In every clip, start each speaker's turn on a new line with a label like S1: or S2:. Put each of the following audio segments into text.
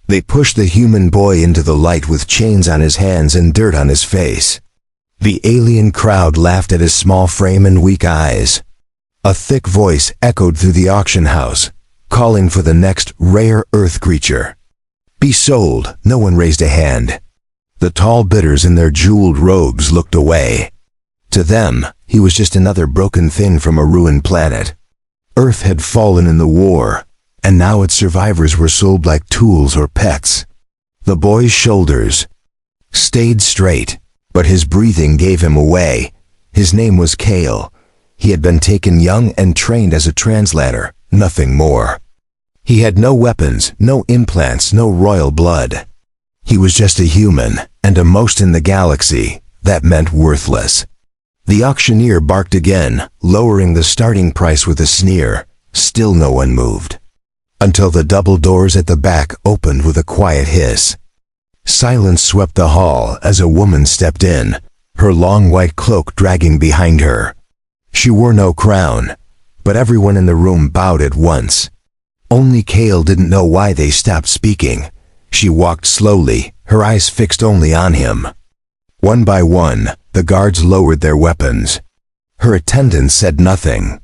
S1: They pushed the human boy into the light with chains on his hands and dirt on his face. The alien crowd laughed at his small frame and weak eyes. A thick voice echoed through the auction house, calling for the next rare earth creature. Be sold. No one raised a hand. The tall bidders in their jeweled robes looked away. To them, he was just another broken thing from a ruined planet. Earth had fallen in the war, and now its survivors were sold like tools or pets. The boy's shoulders stayed straight, but his breathing gave him away. His name was Kale. He had been taken young and trained as a translator, nothing more. He had no weapons, no implants, no royal blood. He was just a human, and a most in the galaxy. That meant worthless. The auctioneer barked again, lowering the starting price with a sneer. Still no one moved. Until the double doors at the back opened with a quiet hiss. Silence swept the hall as a woman stepped in, her long white cloak dragging behind her. She wore no crown, but everyone in the room bowed at once. Only Kale didn't know why they stopped speaking. She walked slowly, her eyes fixed only on him. One by one, the guards lowered their weapons. Her attendants said nothing.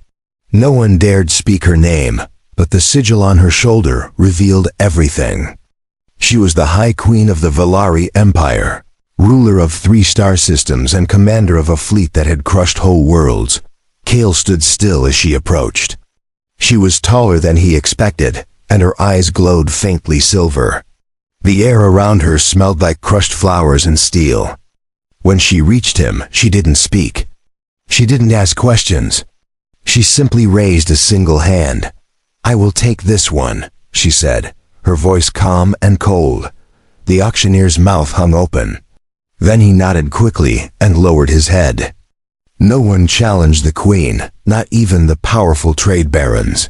S1: No one dared speak her name, but the sigil on her shoulder revealed everything. She was the High Queen of the Valari Empire, ruler of 3 star systems and commander of a fleet that had crushed whole worlds. Kale stood still as she approached. She was taller than he expected, and her eyes glowed faintly silver. The air around her smelled like crushed flowers and steel. When she reached him, she didn't speak. She didn't ask questions. She simply raised a single hand. "I will take this one," she said, her voice calm and cold. The auctioneer's mouth hung open. Then he nodded quickly and lowered his head. No one challenged the queen, not even the powerful trade barons.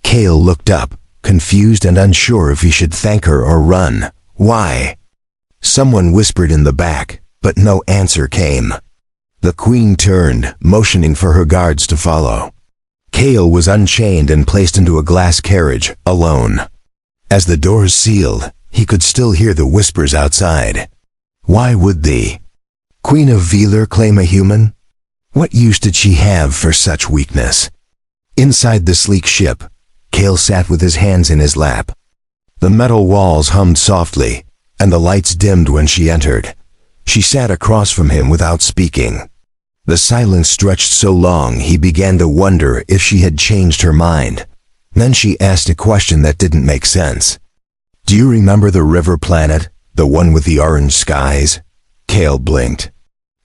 S1: Kale looked up, confused and unsure if he should thank her or run. Why? Someone whispered in the back, but no answer came. The queen turned, motioning for her guards to follow. Kale was unchained and placed into a glass carriage, alone. As the doors sealed, he could still hear the whispers outside. Why would the Queen of Velar claim a human? What use did she have for such weakness? Inside the sleek ship, Kale sat with his hands in his lap. The metal walls hummed softly, and the lights dimmed when she entered. She sat across from him without speaking. The silence stretched so long he began to wonder if she had changed her mind. Then she asked a question that didn't make sense. "Do you remember the river planet, the one with the orange skies?" Kale blinked.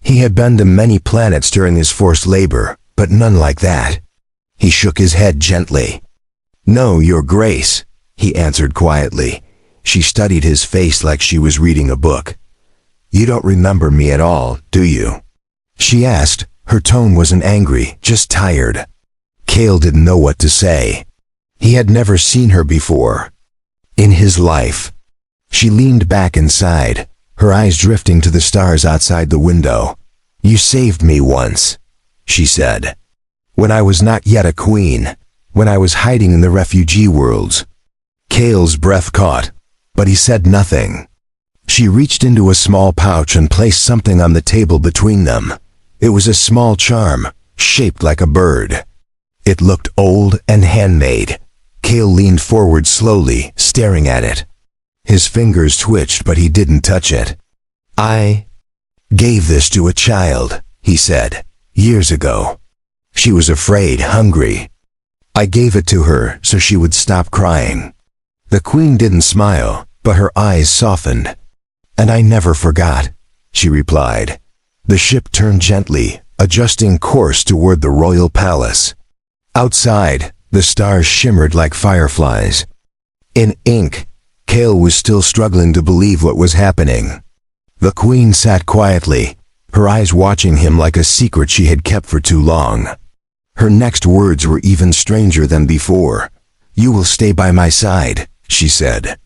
S1: He had been to many planets during his forced labor, but none like that. He shook his head gently. "No, Your Grace," he answered quietly. She studied his face like she was reading a book. "You don't remember me at all, do you?" she asked. Her tone wasn't angry, just tired. Kale didn't know what to say. He had never seen her before. In his life. She leaned back inside, her eyes drifting to the stars outside the window. "You saved me once," she said. "When I was not yet a queen, when I was hiding in the refugee worlds." Kale's breath caught, but he said nothing. She reached into a small pouch and placed something on the table between them. It was a small charm, shaped like a bird. It looked old and handmade. Kale leaned forward slowly, staring at it. His fingers twitched, but he didn't touch it. "I gave this to a child," he said, "years ago. She was afraid, hungry. I gave it to her so she would stop crying." The queen didn't smile, but her eyes softened. "And I never forgot," she replied. The ship turned gently, adjusting course toward the royal palace. Outside, the stars shimmered like fireflies. In ink, Kale was still struggling to believe what was happening. The queen sat quietly, her eyes watching him like a secret she had kept for too long. Her next words were even stranger than before. "You will stay by my side," she said.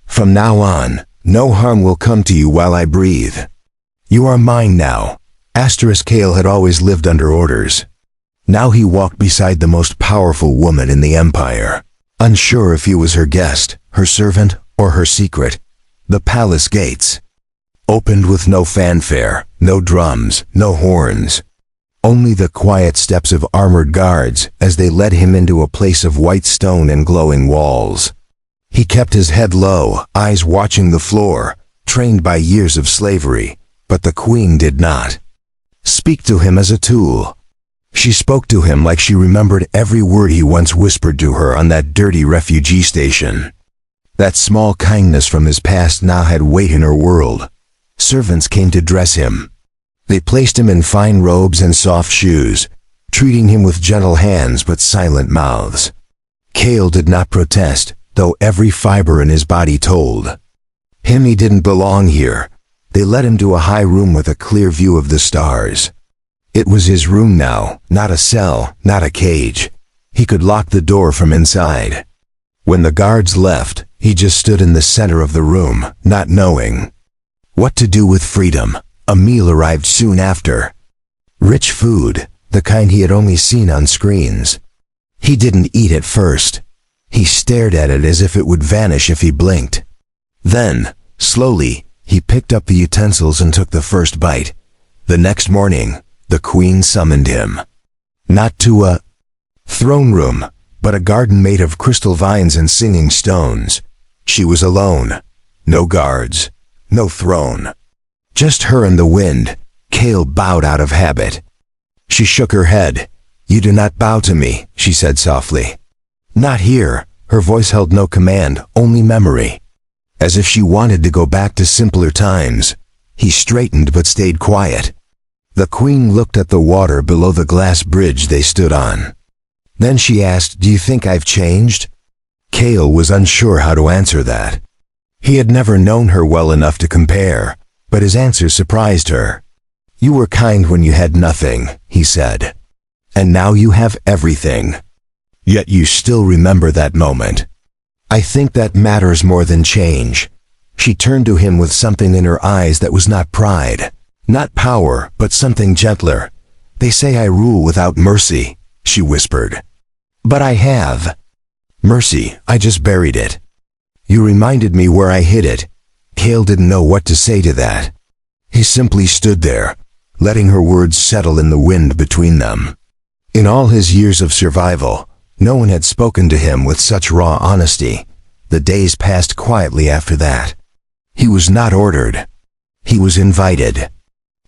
S1: "From now on, no harm will come to you while I breathe. You are mine now." Kale had always lived under orders. Now he walked beside the most powerful woman in the empire, unsure if he was her guest, her servant, Or her secret, the palace gates. Opened with no fanfare, no drums, no horns. Only the quiet steps of armored guards as they led him into a place of white stone and glowing walls. He kept his head low, eyes watching the floor, trained by years of slavery, but the queen did not speak to him as a tool. She spoke to him like she remembered every word he once whispered to her on that dirty refugee station. That small kindness from his past now had weight in her world. Servants came to dress him. They placed him in fine robes and soft shoes, treating him with gentle hands but silent mouths. Kale did not protest, though every fiber in his body told him he didn't belong here. They led him to a high room with a clear view of the stars. It was his room now, not a cell, not a cage. He could lock the door from inside. When the guards left, he just stood in the center of the room, not knowing what to do with freedom. A meal arrived soon after. Rich food, the kind he had only seen on screens. He didn't eat at first. He stared at it as if it would vanish if he blinked. Then, slowly, he picked up the utensils and took the first bite. The next morning, the queen summoned him. Not to a throne room, but a garden made of crystal vines and singing stones. She was alone. No guards. No throne. Just her and the wind. Kale bowed out of habit. She shook her head. "You do not bow to me," she said softly. "Not here." Her voice held no command, only memory. As if she wanted to go back to simpler times. He straightened but stayed quiet. The queen looked at the water below the glass bridge they stood on. Then she asked, "Do you think I've changed?" Kale was unsure how to answer that. He had never known her well enough to compare, but his answer surprised her. "You were kind when you had nothing," he said. "And now you have everything. Yet you still remember that moment. I think that matters more than change." She turned to him with something in her eyes that was not pride, not power, but something gentler. "They say I rule without mercy," she whispered. "But I have mercy, I just buried it. You reminded me where I hid it." Kale didn't know what to say to that. He simply stood there, letting her words settle in the wind between them. In all his years of survival, no one had spoken to him with such raw honesty. The days passed quietly after that. He was not ordered. He was invited.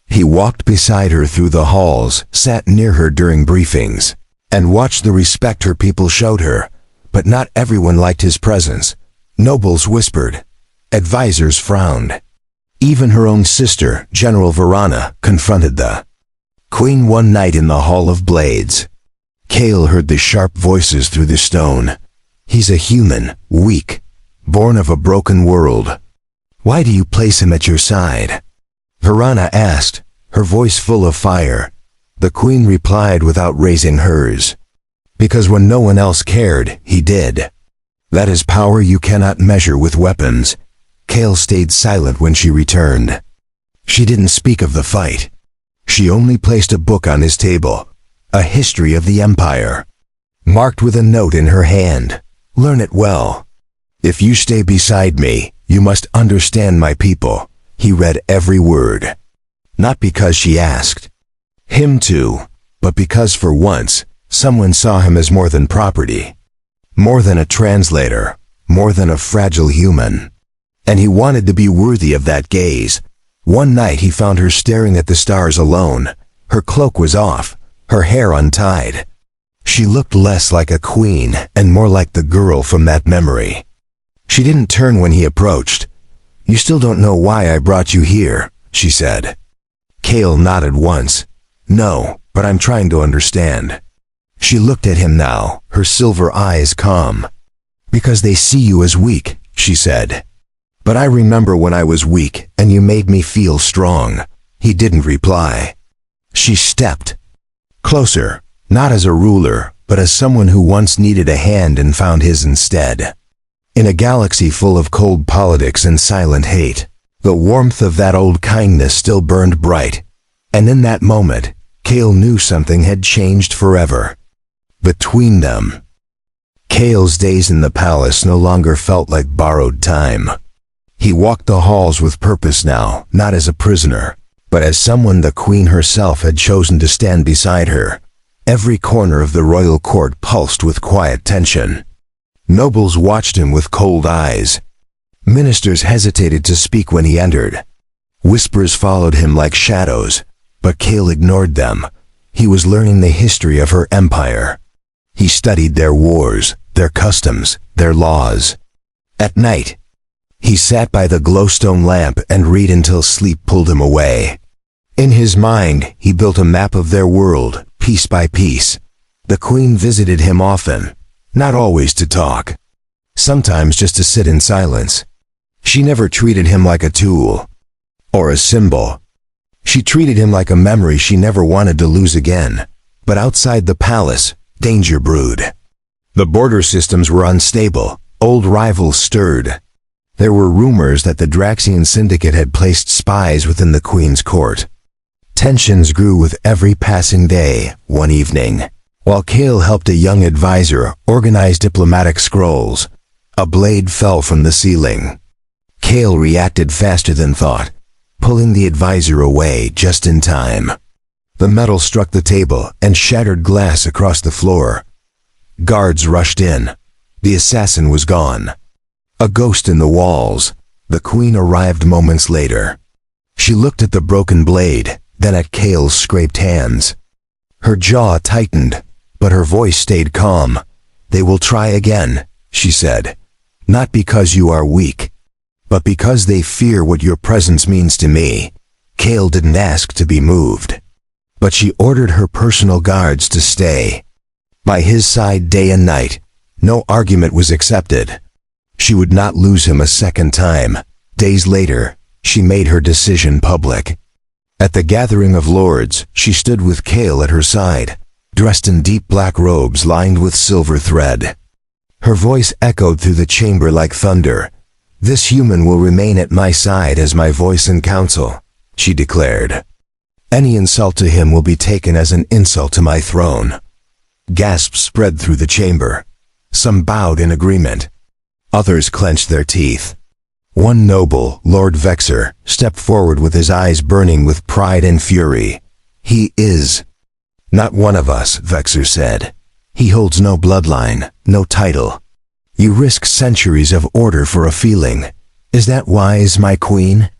S1: He walked beside her through the halls, sat near her during briefings, and watched the respect her people showed her. But not everyone liked his presence. Nobles whispered. Advisors frowned. Even her own sister, General Verana, confronted the queen one night in the Hall of Blades. Kale heard the sharp voices through the stone. "He's a human, weak, born of a broken world. Why do you place him at your side?" Verana asked, her voice full of fire. The queen replied without raising hers. "Because when no one else cared, he did. That is power you cannot measure with weapons." Kale stayed silent when she returned. She didn't speak of the fight. She only placed a book on his table, a history of the empire, marked with a note in her hand. "Learn it well. If you stay beside me, you must understand my people." He read every word. Not because she asked him to, but because for once, someone saw him as more than property. More than a translator, more than a fragile human. And he wanted to be worthy of that gaze. One night he found her staring at the stars alone. Her cloak was off, her hair untied. She looked less like a queen and more like the girl from that memory. She didn't turn when he approached. "You still don't know why I brought you here," she said. Kale nodded once. "No, but I'm trying to understand." She looked at him now, her silver eyes calm. "Because they see you as weak," she said. "But I remember when I was weak and you made me feel strong." He didn't reply. She stepped closer, not as a ruler, but as someone who once needed a hand and found his instead. In a galaxy full of cold politics and silent hate, the warmth of that old kindness still burned bright. And in that moment, Kale knew something had changed forever. Between them. Kale's days in the palace no longer felt like borrowed time. He walked the halls with purpose now, not as a prisoner, but as someone the queen herself had chosen to stand beside her. Every corner of the royal court pulsed with quiet tension. Nobles watched him with cold eyes. Ministers hesitated to speak when he entered. Whispers followed him like shadows, but Kale ignored them. He was learning the history of her empire. He studied their wars, their customs, their laws. At night, he sat by the glowstone lamp and read until sleep pulled him away. In his mind, he built a map of their world, piece by piece. The queen visited him often, not always to talk. Sometimes just to sit in silence. She never treated him like a tool or a symbol. She treated him like a memory she never wanted to lose again. But outside the palace, danger brewed. The border systems were unstable. Old rivals stirred. There were rumors that the Draxian Syndicate had placed spies within the Queen's court. Tensions grew with every passing day. One evening, while Kale helped a young advisor organize diplomatic scrolls, a blade fell from the ceiling. Kale reacted faster than thought, pulling the advisor away just in time. The metal struck the table and shattered glass across the floor. Guards rushed in. The assassin was gone. A ghost in the walls. The queen arrived moments later. She looked at the broken blade, then at Kale's scraped hands. Her jaw tightened, but her voice stayed calm. "They will try again," she said. "Not because you are weak, but because they fear what your presence means to me." Kale didn't ask to be moved, but she ordered her personal guards to stay by his side day and night. No argument was accepted. She would not lose him a second time. Days later, she made her decision public. At the gathering of lords, she stood with Kale at her side, dressed in deep black robes lined with silver thread. Her voice echoed through the chamber like thunder. "This human will remain at my side as my voice in council," she declared. "Any insult to him will be taken as an insult to my throne." Gasps spread through the chamber. Some bowed in agreement. Others clenched their teeth. One noble, Lord Vexer, stepped forward with his eyes burning with pride and fury. "He is not one of us," Vexer said. "He holds no bloodline, no title. You risk centuries of order for a feeling. Is that wise, my queen?"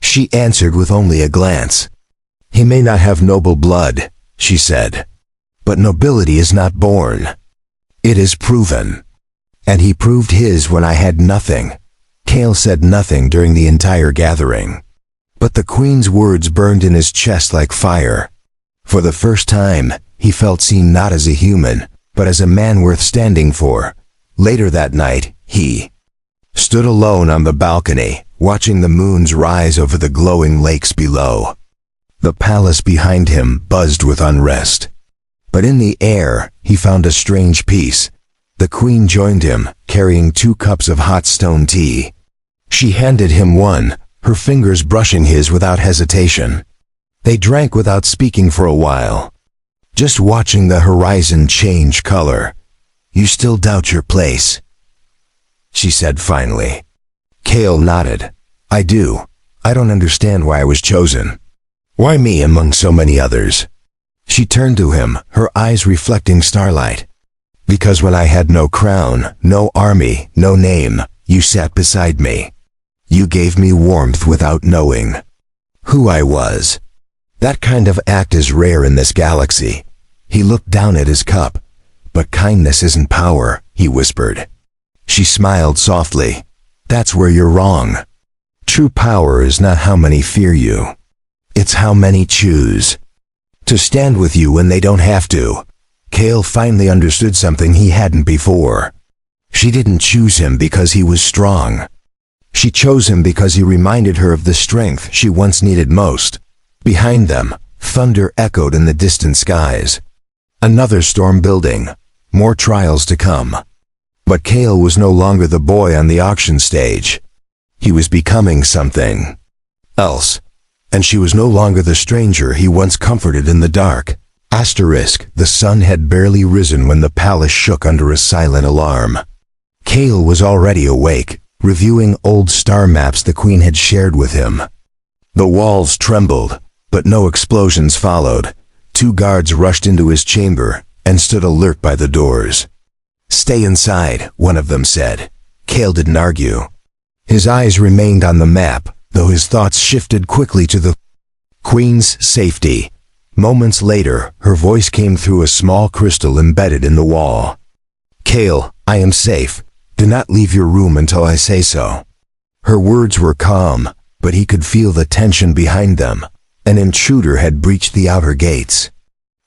S1: She answered with only a glance. "He may not have noble blood," she said, "but nobility is not born. It is proven. And he proved his when I had nothing." Kale said nothing during the entire gathering, but the queen's words burned in his chest like fire. For the first time, he felt seen not as a human, but as a man worth standing for. Later that night, he stood alone on the balcony, watching the moons rise over the glowing lakes below. The palace behind him buzzed with unrest. But in the air, he found a strange peace. The queen joined him, carrying 2 cups of hot stone tea. She handed him one, her fingers brushing his without hesitation. They drank without speaking for a while, just watching the horizon change color. "You still doubt your place?" she said finally. Kale nodded. "I do. I don't understand why I was chosen. Why me among so many others?" She turned to him, her eyes reflecting starlight. "Because when I had no crown, no army, no name, you sat beside me. You gave me warmth without knowing who I was. That kind of act is rare in this galaxy." He looked down at his cup. "But kindness isn't power," he whispered. She smiled softly. "That's where you're wrong. True power is not how many fear you. It's how many choose to stand with you when they don't have to." Kale finally understood something he hadn't before. She didn't choose him because he was strong. She chose him because he reminded her of the strength she once needed most. Behind them, thunder echoed in the distant skies. Another storm building. More trials to come. But Kale was no longer the boy on the auction stage. He was becoming something else. And she was no longer the stranger he once comforted in the dark. The sun had barely risen when the palace shook under a silent alarm. Kale was already awake, reviewing old star maps the queen had shared with him. The walls trembled, but no explosions followed. 2 guards rushed into his chamber and stood alert by the doors. "Stay inside," one of them said. Kale didn't argue. His eyes remained on the map, though his thoughts shifted quickly to the queen's safety. Moments later, her voice came through a small crystal embedded in the wall. "Kale, I am safe. Do not leave your room until I say so." Her words were calm, but he could feel the tension behind them. An intruder had breached the outer gates.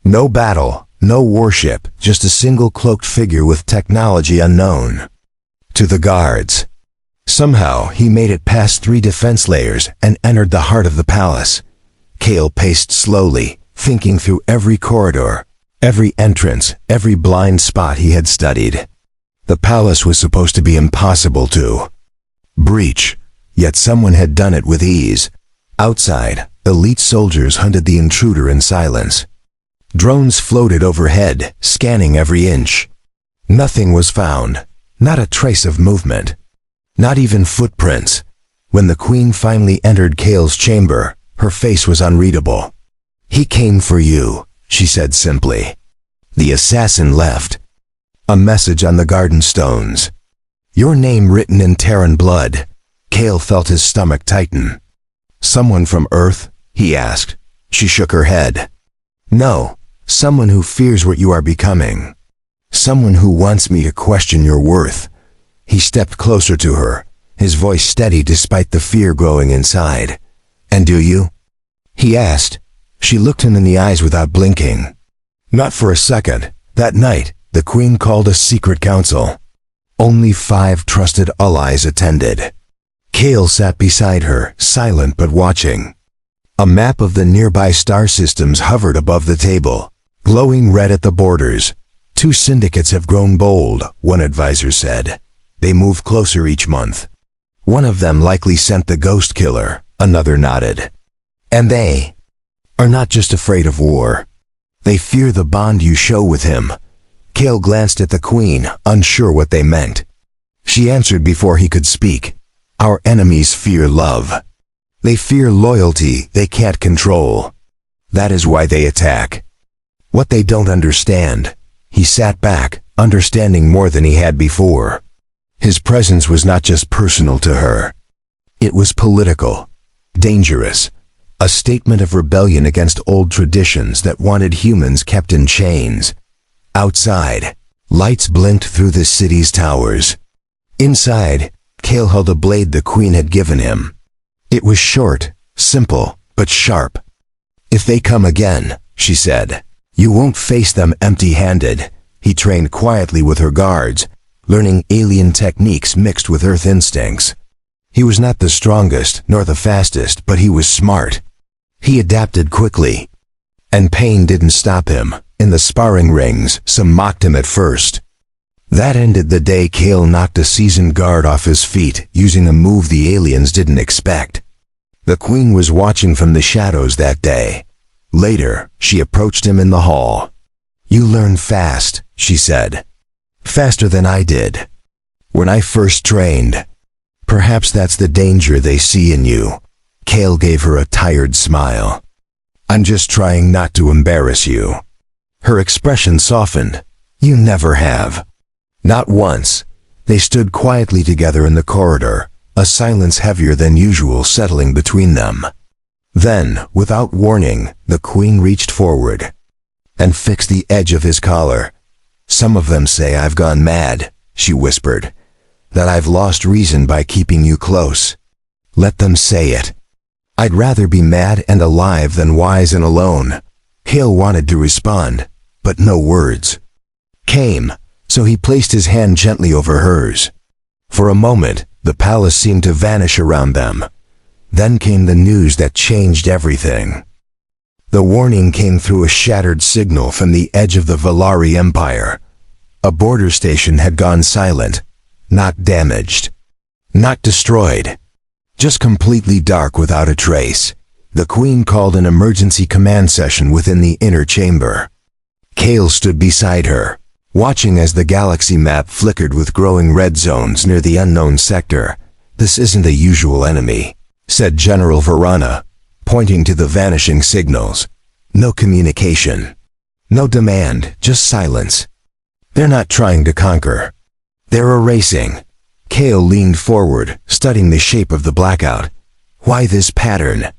S1: No battle, no warship, just a single cloaked figure with technology unknown. To the guards. Somehow, he made it past 3 defense layers and entered the heart of the palace. Kale paced slowly, thinking through every corridor, every entrance, every blind spot he had studied. The palace was supposed to be impossible to breach, yet someone had done it with ease. Outside, elite soldiers hunted the intruder in silence. Drones floated overhead, scanning every inch. Nothing was found, not a trace of movement, not even footprints. When the queen finally entered Kale's chamber, her face was unreadable. "He came for you," she said simply. The assassin left. A message on the garden stones. Your name written in Terran blood. Kale felt his stomach tighten. "Someone from Earth?" he asked. She shook her head. "No, someone who fears what you are becoming. Someone who wants me to question your worth." He stepped closer to her, his voice steady despite the fear growing inside. "And do you?" he asked. She looked him in the eyes without blinking. Not for a second. That night, the queen called a secret council. Only 5 trusted allies attended. Kale sat beside her, silent but watching. A map of the nearby star systems hovered above the table, glowing red at the borders. 2 syndicates have grown bold, one advisor said. They move closer each month. One of them likely sent the ghost killer, another nodded. And they are not just afraid of war. They fear the bond you show with him. Kale glanced at the queen, unsure what they meant. She answered before he could speak. Our enemies fear love. They fear loyalty they can't control. That is why they attack. What they don't understand. He sat back, understanding more than he had before. His presence was not just personal to her. It was political, dangerous, a statement of rebellion against old traditions that wanted humans kept in chains. Outside, lights blinked through the city's towers. Inside, Kale held a blade the queen had given him. It was short, simple, but sharp. If they come again, she said, you won't face them empty-handed. He trained quietly with her guards, learning alien techniques mixed with Earth instincts. He was not the strongest nor the fastest, but he was smart. He adapted quickly. And pain didn't stop him. In the sparring rings, some mocked him at first. That ended the day Kale knocked a seasoned guard off his feet, using a move the aliens didn't expect. The queen was watching from the shadows that day. Later, she approached him in the hall. You learn fast, she said. Faster than I did. When I first trained. Perhaps that's the danger they see in you. Kale gave her a tired smile. I'm just trying not to embarrass you. Her expression softened. You never have. Not once. They stood quietly together in the corridor, a silence heavier than usual settling between them. Then, without warning, the queen reached forward and fixed the edge of his collar. Some of them say I've gone mad, she whispered, that I've lost reason by keeping you close. Let them say it. I'd rather be mad and alive than wise and alone. Kale wanted to respond, but no words came, so he placed his hand gently over hers. For a moment, the palace seemed to vanish around them. Then came the news that changed everything. The warning came through a shattered signal from the edge of the Valari Empire. A border station had gone silent, not damaged, not destroyed, just completely dark without a trace. The queen called an emergency command session within the inner chamber. Kale stood beside her, watching as the galaxy map flickered with growing red zones near the unknown sector. "This isn't a usual enemy," said General Verana, pointing to the vanishing signals. "No communication. No demand, just silence. They're not trying to conquer. They're erasing." Kale leaned forward, studying the shape of the blackout. "Why this pattern?"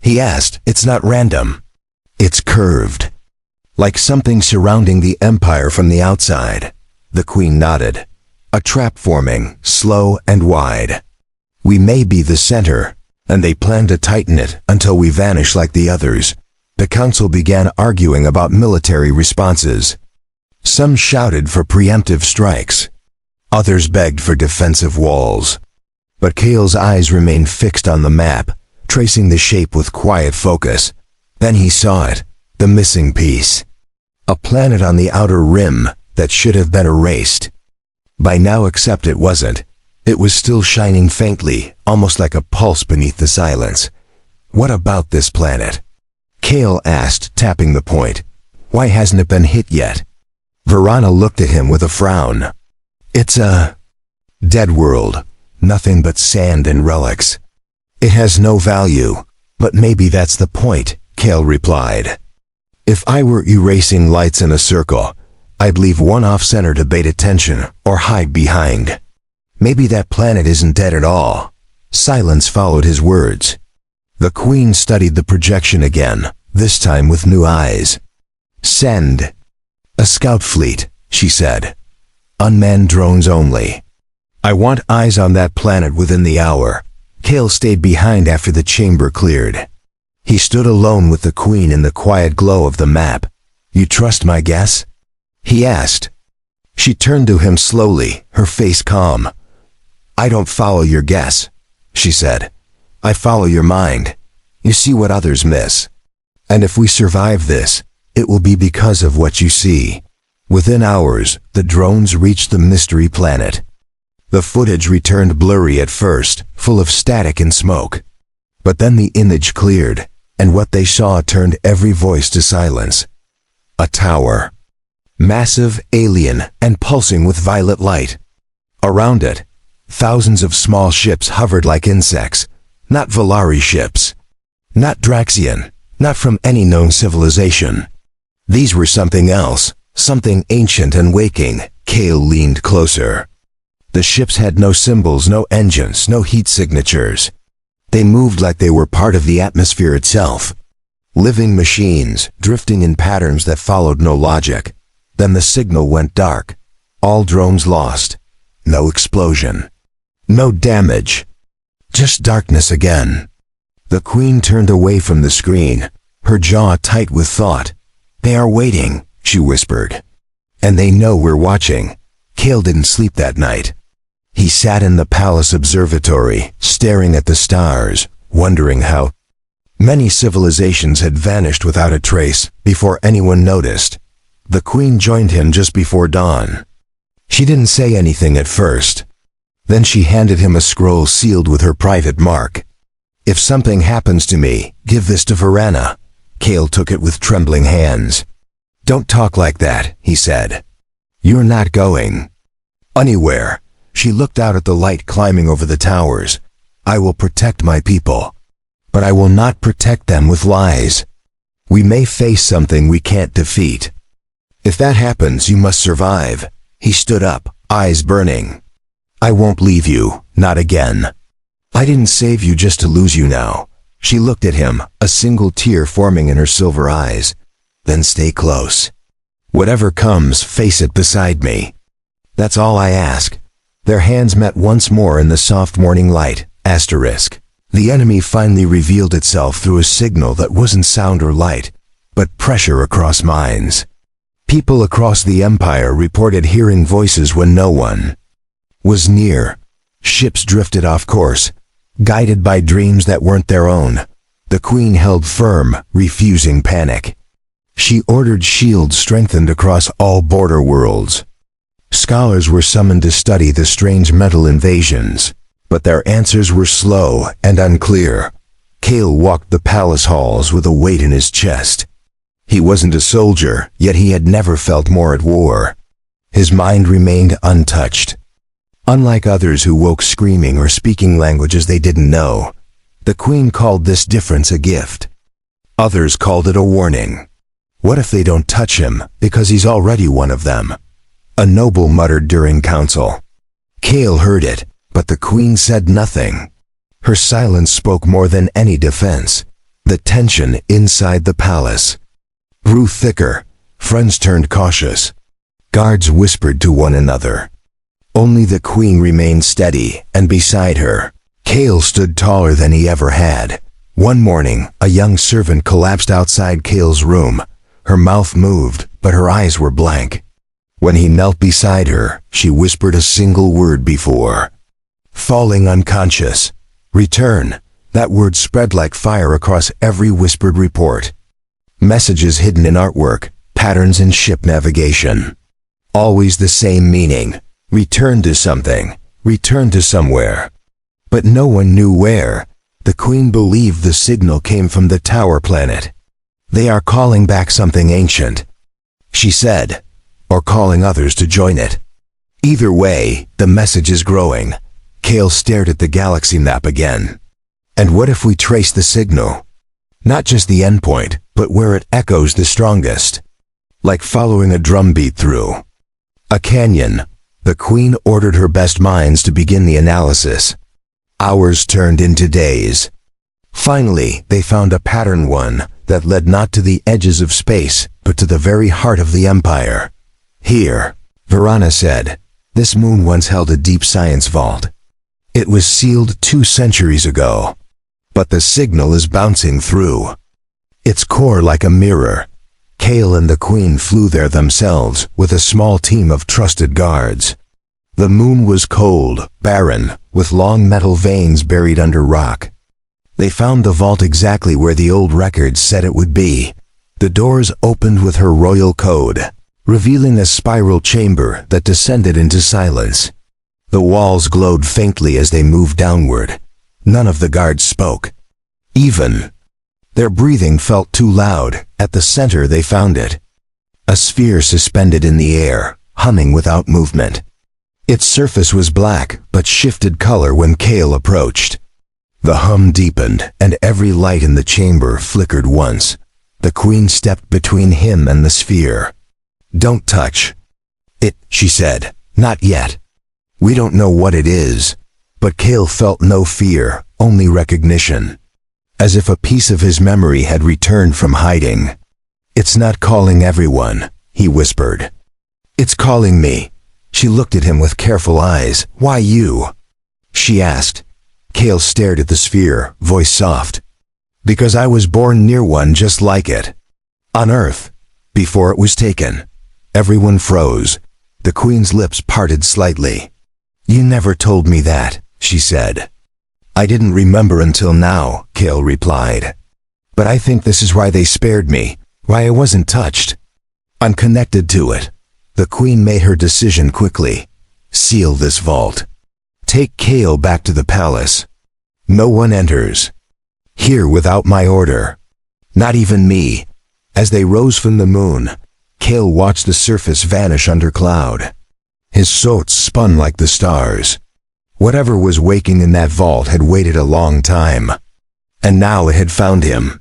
S1: he asked. "It's not random. It's curved. Like something surrounding the Empire from the outside." The Queen nodded. "A trap forming, slow and wide. We may be the center, and they plan to tighten it until we vanish like the others." The council began arguing about military responses. Some shouted for preemptive strikes. Others begged for defensive walls. But Kale's eyes remained fixed on the map, tracing the shape with quiet focus. Then he saw it, the missing piece. A planet on the outer rim that should have been erased. By now, except it wasn't. It was still shining faintly, almost like a pulse beneath the silence. "What about this planet?" Kale asked, tapping the point. "Why hasn't it been hit yet?" Verana looked at him with a frown. "It's a dead world, nothing but sand and relics. It has no value, but maybe that's the point," Kale replied. "If I were erasing lights in a circle, I'd leave one off-center to bait attention or hide behind. Maybe that planet isn't dead at all." Silence followed his words. The Queen studied the projection again, this time with new eyes. "Send a scout fleet," she said. "Unmanned drones only. I want eyes on that planet within the hour." Kale stayed behind after the chamber cleared. He stood alone with the Queen in the quiet glow of the map. "You trust my guess?" he asked. She turned to him slowly, her face calm. "I don't follow your guess," she said. "I follow your mind. You see what others miss. And if we survive this, it will be because of what you see." Within hours, the drones reached the mystery planet. The footage returned blurry at first, full of static and smoke. But then the image cleared, and what they saw turned every voice to silence. A tower. Massive, alien, and pulsing with violet light. Around it, thousands of small ships hovered like insects. Not Valari ships. Not Draxian. Not from any known civilization. These were something else, something ancient and waking. Kale leaned closer. The ships had no symbols, no engines, no heat signatures. They moved like they were part of the atmosphere itself. Living machines, drifting in patterns that followed no logic. Then the signal went dark. All drones lost. No explosion. No damage. Just darkness again. The Queen turned away from the screen, her jaw tight with thought. "They are waiting," she whispered. "And they know we're watching." Kale didn't sleep that night. He sat in the palace observatory, staring at the stars, wondering how many civilizations had vanished without a trace before anyone noticed. The Queen joined him just before dawn. She didn't say anything at first. Then she handed him a scroll sealed with her private mark. "If something happens to me, give this to Verana." Kale took it with trembling hands. "Don't talk like that," he said. "You're not going anywhere." She looked out at the light climbing over the towers. "I will protect my people, but I will not protect them with lies. We may face something we can't defeat. If that happens, you must survive." He stood up, eyes burning. "I won't leave you, not again. I didn't save you just to lose you now." She looked at him, a single tear forming in her silver eyes. "Then stay close. Whatever comes, face it beside me. That's all I ask." Their hands met once more in the soft morning light. Asterisk. The enemy finally revealed itself through a signal that wasn't sound or light, but pressure across minds. People across the Empire reported hearing voices when no one was near. Ships drifted off course, guided by dreams that weren't their own. The Queen held firm, refusing panic. She ordered shields strengthened across all border worlds. Scholars were summoned to study the strange mental invasions, but their answers were slow and unclear. Kale walked the palace halls with a weight in his chest. He wasn't a soldier, yet he had never felt more at war. His mind remained untouched. Unlike others who woke screaming or speaking languages they didn't know, the Queen called this difference a gift. Others called it a warning. What if they don't touch him, because he's already one of them? A noble muttered during council. Kale heard it, but the Queen said nothing. Her silence spoke more than any defense. The tension inside the palace grew thicker. Friends turned cautious. Guards whispered to one another. Only the Queen remained steady, and beside her, Kale stood taller than he ever had. One morning, a young servant collapsed outside Kale's room. Her mouth moved, but her eyes were blank. When he knelt beside her, she whispered a single word before falling unconscious. Return. That word spread like fire across every whispered report. Messages hidden in artwork, patterns in ship navigation. Always the same meaning. Return to something. Return to somewhere. But no one knew where. The Queen believed the signal came from the Tower Planet. They are calling back something ancient, she said, or calling others to join it. Either way, the message is growing. Kale stared at the galaxy map again. And what if we trace the signal? Not just the endpoint, but where it echoes the strongest. Like following a drumbeat through a canyon. The Queen ordered her best minds to begin the analysis. Hours turned into days. Finally, they found a pattern, one that led not to the edges of space, but to the very heart of the Empire. Here, Verana said, this moon once held a deep science vault. It was sealed 2 centuries ago. But the signal is bouncing through its core like a mirror. Kale and the Queen flew there themselves with a small team of trusted guards. The moon was cold, barren, with long metal veins buried under rock. They found the vault exactly where the old records said it would be. The doors opened with her royal code, revealing a spiral chamber that descended into silence. The walls glowed faintly as they moved downward. None of the guards spoke. Even their breathing felt too loud. At the center they found it. A sphere suspended in the air, humming without movement. Its surface was black, but shifted color when Kale approached. The hum deepened, and every light in the chamber flickered once. The Queen stepped between him and the sphere. Don't touch it, she said. Not yet. We don't know what it is. But Kale felt no fear, only recognition. As if a piece of his memory had returned from hiding. It's not calling everyone, he whispered. It's calling me. She looked at him with careful eyes. Why you? She asked. Kale stared at the sphere, voice soft. Because I was born near one just like it. On Earth. Before it was taken. Everyone froze. The Queen's lips parted slightly. You never told me that, she said. I didn't remember until now, Kale replied. But I think this is why they spared me, why I wasn't touched. I'm connected to it. The Queen made her decision quickly. Seal this vault. Take Kale back to the palace. No one enters here without my order. Not even me. As they rose from the moon, Kale watched the surface vanish under cloud. His thoughts spun like the stars. Whatever was waking in that vault had waited a long time. And now it had found him.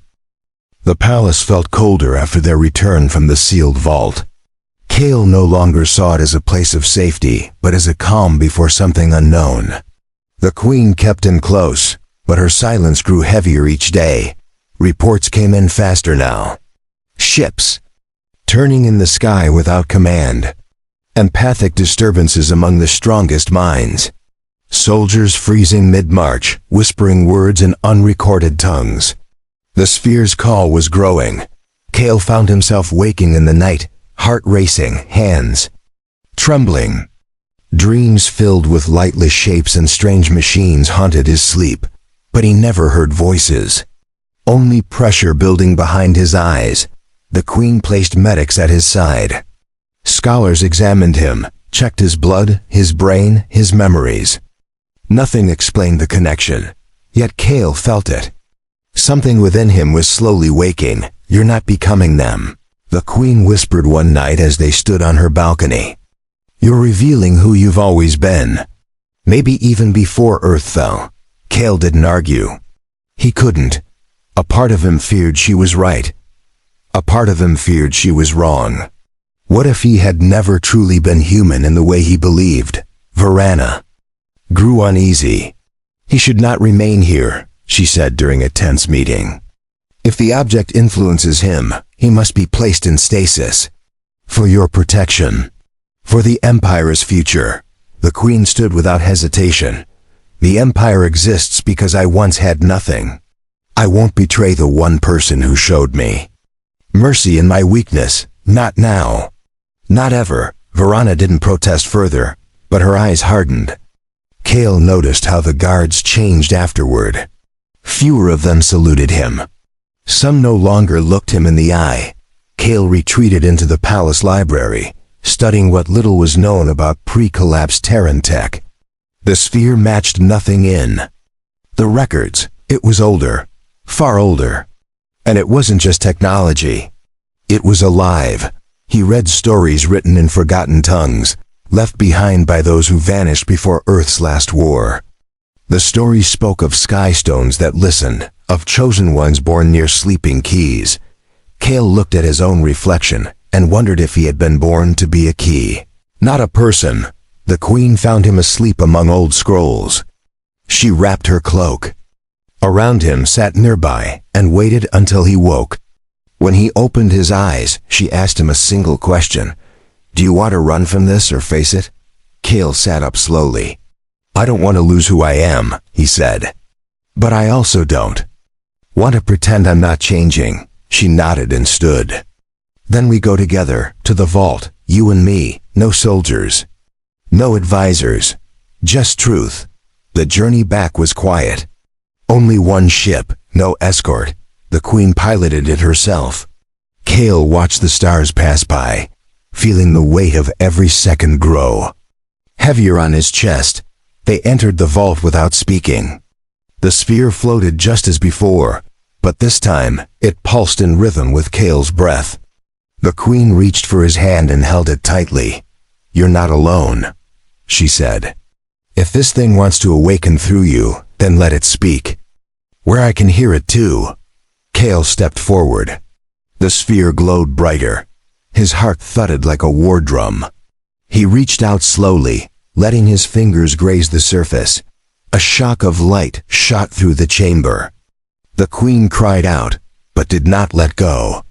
S1: The palace felt colder after their return from the sealed vault. Kale no longer saw it as a place of safety, but as a calm before something unknown. The Queen kept him close, but her silence grew heavier each day. Reports came in faster now. Ships turning in the sky without command. Empathic disturbances among the strongest minds. Soldiers freezing mid-march, whispering words in unrecorded tongues. The sphere's call was growing. Kale found himself waking in the night, heart racing, hands trembling. Dreams filled with lightless shapes and strange machines haunted his sleep, but he never heard voices. Only pressure building behind his eyes. The Queen placed medics at his side. Scholars examined him, checked his blood, his brain, his memories. Nothing explained the connection, yet Kale felt it. Something within him was slowly waking, You're not becoming them, the Queen whispered one night as they stood on her balcony. You're revealing who you've always been. Maybe even before Earth fell. Kale didn't argue. He couldn't. A part of him feared she was right. A part of him feared she was wrong. What if he had never truly been human in the way he believed? Varana grew uneasy. He should not remain here, she said during a tense meeting. If the object influences him, he must be placed in stasis. For your protection. For the Empire's future. The Queen stood without hesitation. The Empire exists because I once had nothing. I won't betray the one person who showed me mercy in my weakness, not now. Not ever. Varana didn't protest further, but her eyes hardened. Kale noticed how the guards changed afterward. Fewer of them saluted him. Some no longer looked him in the eye. Kale retreated into the palace library, studying what little was known about pre-collapse Terran tech. The sphere matched nothing in the records. It was older, far older. And it wasn't just technology. It was alive. He read stories written in forgotten tongues, left behind by those who vanished before Earth's last war. The stories spoke of skystones that listened, of chosen ones born near sleeping keys. Kale looked at his own reflection and wondered if he had been born to be a key. Not a person. The Queen found him asleep among old scrolls. She wrapped her cloak around him, sat nearby, and waited until he woke. When he opened his eyes, she asked him a single question. Do you want to run from this or face it? Kale sat up slowly. I don't want to lose who I am, he said. But I also don't want to pretend I'm not changing. She nodded and stood. Then we go together, to the vault, you and me, no soldiers. No advisors. Just truth. The journey back was quiet. Only one ship, no escort. The Queen piloted it herself. Kale watched the stars pass by, feeling the weight of every second grow heavier on his chest. They entered the vault without speaking. The sphere floated just as before, but this time it pulsed in rhythm with Kale's breath. The Queen reached for his hand and held it tightly. You're not alone, she said. If this thing wants to awaken through you, then let it speak. Where I can hear it too. Kale stepped forward. The sphere glowed brighter. His heart thudded like a war drum. He reached out slowly, letting his fingers graze the surface. A shock of light shot through the chamber. The Queen cried out, but did not let go.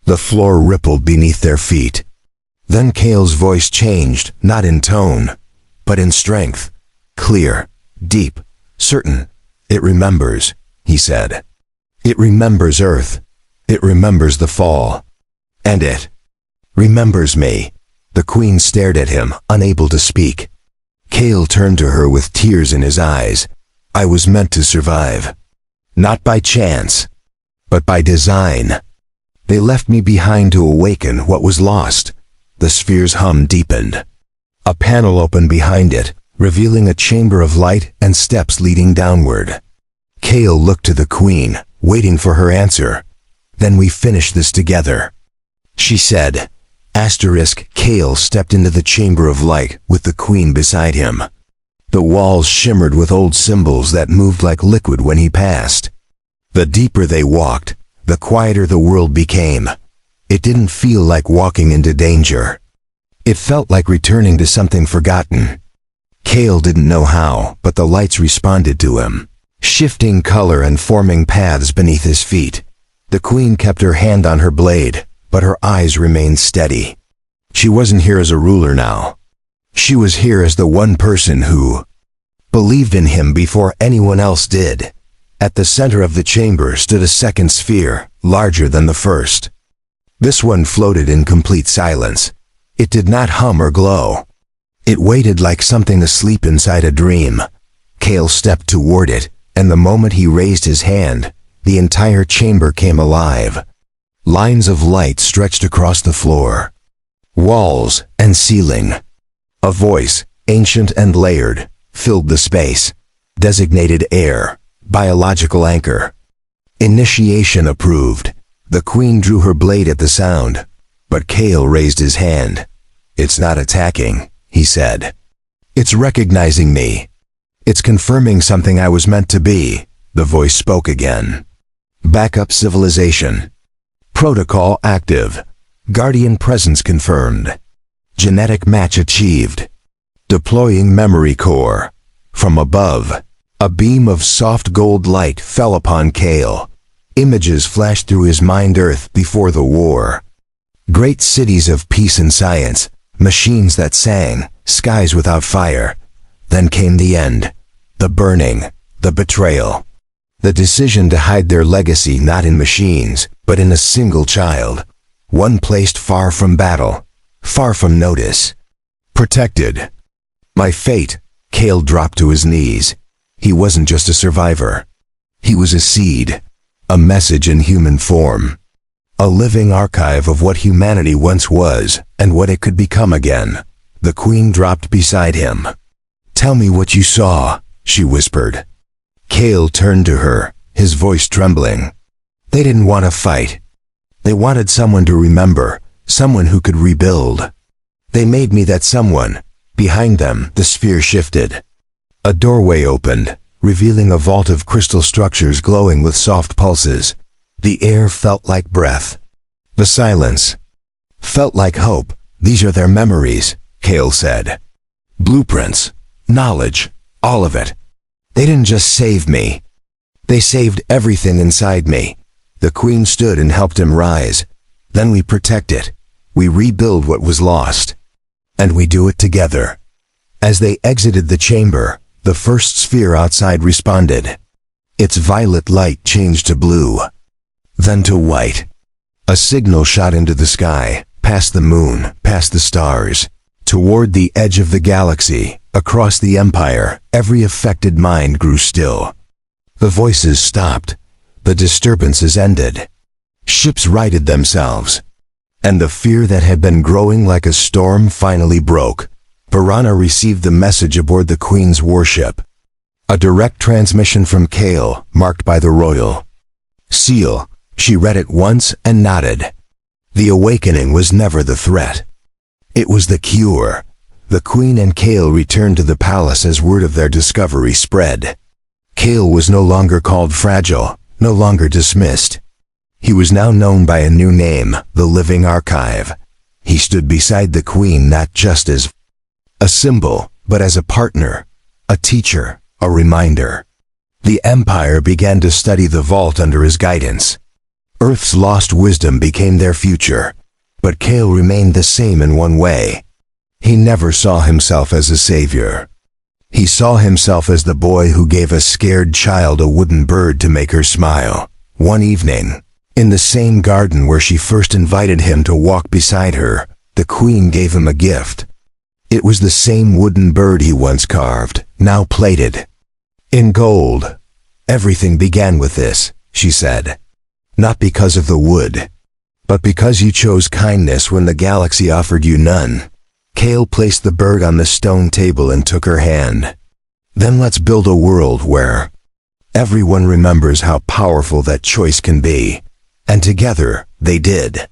S1: The floor rippled beneath their feet. Then Kale's voice changed, not in tone, but in strength. Clear, deep, certain. It remembers, he said. It remembers Earth. It remembers the fall. And it remembers me. The Queen stared at him, unable to speak. Kale turned to her with tears in his eyes. I was meant to survive. Not by chance, but by design. They left me behind to awaken what was lost. The sphere's hum deepened. A panel opened behind it, revealing a chamber of light and steps leading downward. Kale looked to the Queen, waiting for her answer. Then we finish this together, she said. Kale stepped into the chamber of light with the Queen beside him. The walls shimmered with old symbols that moved like liquid when he passed. The deeper they walked, the quieter the world became. It didn't feel like walking into danger. It felt like returning to something forgotten. Kale didn't know how, but the lights responded to him, shifting color and forming paths beneath his feet. The Queen kept her hand on her blade, but her eyes remained steady. She wasn't here as a ruler now. She was here as the one person who believed in him before anyone else did. At the center of the chamber stood a second sphere, larger than the first. This one floated in complete silence. It did not hum or glow. It waited like something asleep inside a dream. Kale stepped toward it, and the moment he raised his hand, the entire chamber came alive. Lines of light stretched across the floor, walls, and ceiling. A voice, ancient and layered, filled the space. Designated heir, biological anchor. Initiation approved. The queen drew her blade at the sound, but Kale raised his hand. "It's not attacking," he said. "It's recognizing me. It's confirming something I was meant to be." The voice spoke again. "Backup civilization. Protocol active. Guardian presence confirmed. Genetic match achieved. Deploying memory core." From above, a beam of soft gold light fell upon Kale. Images flashed through his mind. Earth before the war. Great cities of peace and science, machines that sang, skies without fire. Then came the end, the burning, the betrayal. The decision to hide their legacy not in machines, but in a single child. One placed far from battle, far from notice. Protected. My fate. Kale dropped to his knees. He wasn't just a survivor. He was a seed, a message in human form. A living archive of what humanity once was and what it could become again. The queen dropped beside him. "Tell me what you saw," she whispered. Kale turned to her, his voice trembling. "They didn't want to fight. They wanted someone to remember, someone who could rebuild. They made me that someone." Behind them, the sphere shifted. A doorway opened, revealing a vault of crystal structures glowing with soft pulses. The air felt like breath. The silence felt like hope. "These are their memories," Kale said. "Blueprints, knowledge, all of it. They didn't just save me. They saved everything inside me." The queen stood and helped him rise. "Then we protect it. We rebuild what was lost. And we do it together." As they exited the chamber, the first sphere outside responded. Its violet light changed to blue, then to white. A signal shot into the sky, past the moon, past the stars, toward the edge of the galaxy. Across the empire, every affected mind grew still. The voices stopped. The disturbances ended. Ships righted themselves. And the fear that had been growing like a storm finally broke. Piranha received the message aboard the Queen's warship. A direct transmission from Kale, marked by the royal seal. She read it once and nodded. The awakening was never the threat. It was the cure. The Queen and Kale returned to the palace as word of their discovery spread. Kale was no longer called fragile, no longer dismissed. He was now known by a new name, the Living Archive. He stood beside the Queen not just as a symbol, but as a partner, a teacher, a reminder. The Empire began to study the vault under his guidance. Earth's lost wisdom became their future, but Kale remained the same in one way. He never saw himself as a savior. He saw himself as the boy who gave a scared child a wooden bird to make her smile. One evening, in the same garden where she first invited him to walk beside her, the Queen gave him a gift. It was the same wooden bird he once carved, now plated in gold. "Everything began with this," she said. "Not because of the wood, but because you chose kindness when the galaxy offered you none." Kale placed the bird on the stone table and took her hand. "Then let's build a world where everyone remembers how powerful that choice can be." And together, they did.